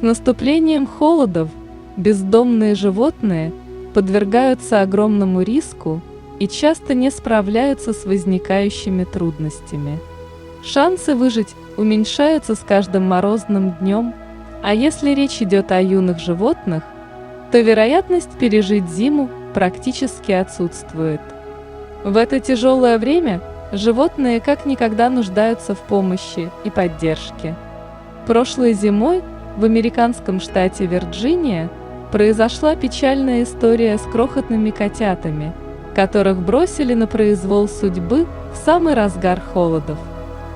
С наступлением холодов бездомные животные подвергаются огромному риску и часто не справляются с возникающими трудностями. Шансы выжить уменьшаются с каждым морозным днем, а если речь идет о юных животных, то вероятность пережить зиму практически отсутствует. В это тяжелое время животные как никогда нуждаются в помощи и поддержке. Прошлой зимой в американском штате Вирджиния произошла печальная история с крохотными котятами, которых бросили на произвол судьбы в самый разгар холодов.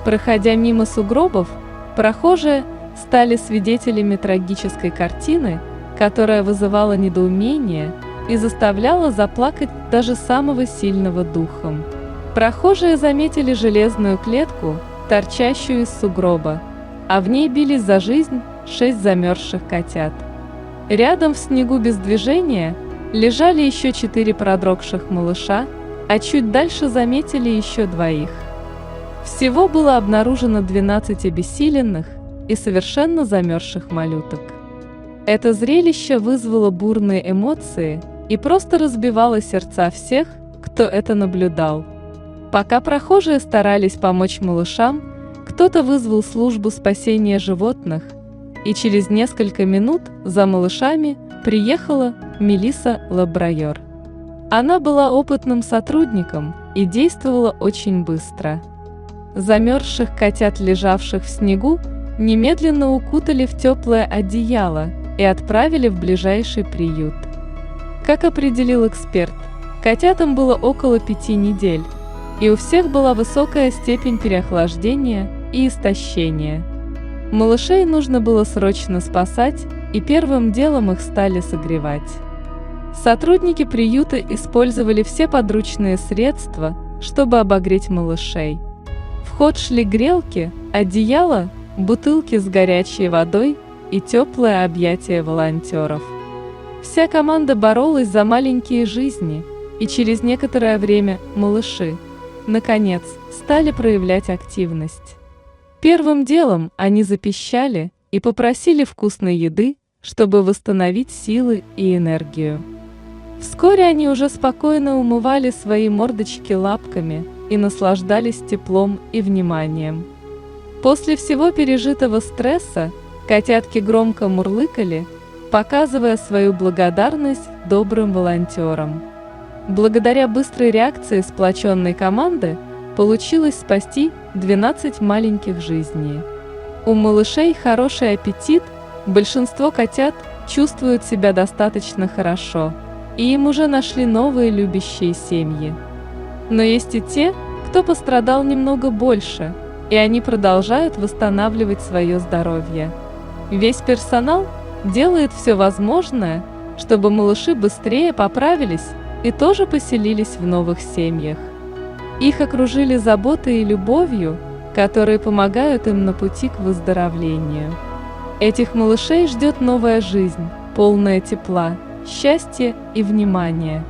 Проходя мимо сугробов, прохожие стали свидетелями трагической картины, которая вызывала недоумение и заставляла заплакать даже самого сильного духом. Прохожие заметили железную клетку, торчащую из сугроба, а в ней бились за жизнь 6 замерзших котят. Рядом в снегу без движения лежали еще 4 продрогших малыша, а чуть дальше заметили еще 2. Всего было обнаружено 12 обессиленных и совершенно замерзших малюток. Это зрелище вызвало бурные эмоции и просто разбивало сердца всех, кто это наблюдал. Пока прохожие старались помочь малышам, кто-то вызвал службу спасения животных, и через несколько минут за малышами приехала Мелисса Лабрайор. Она была опытным сотрудником и действовала очень быстро. Замерзших котят, лежавших в снегу, немедленно укутали в теплое одеяло и отправили в ближайший приют. Как определил эксперт, котятам было около 5 недель, и у всех была высокая степень переохлаждения и истощения. Малышей нужно было срочно спасать, и первым делом их стали согревать. Сотрудники приюта использовали все подручные средства, чтобы обогреть малышей. В ход шли грелки, одеяло, бутылки с горячей водой и теплое объятие волонтеров. Вся команда боролась за маленькие жизни, и через некоторое время малыши, наконец, стали проявлять активность. Первым делом они запищали и попросили вкусной еды, чтобы восстановить силы и энергию. Вскоре они уже спокойно умывали свои мордочки лапками и наслаждались теплом и вниманием. После всего пережитого стресса котятки громко мурлыкали, показывая свою благодарность добрым волонтерам. Благодаря быстрой реакции сплоченной команды получилось спасти 12 маленьких жизней. У малышей хороший аппетит, большинство котят чувствуют себя достаточно хорошо, и им уже нашли новые любящие семьи. Но есть и те, кто пострадал немного больше, и они продолжают восстанавливать свое здоровье. Весь персонал делает все возможное, чтобы малыши быстрее поправились и тоже поселились в новых семьях. Их окружили заботой и любовью, которые помогают им на пути к выздоровлению. Этих малышей ждет новая жизнь, полная тепла, счастья и внимания.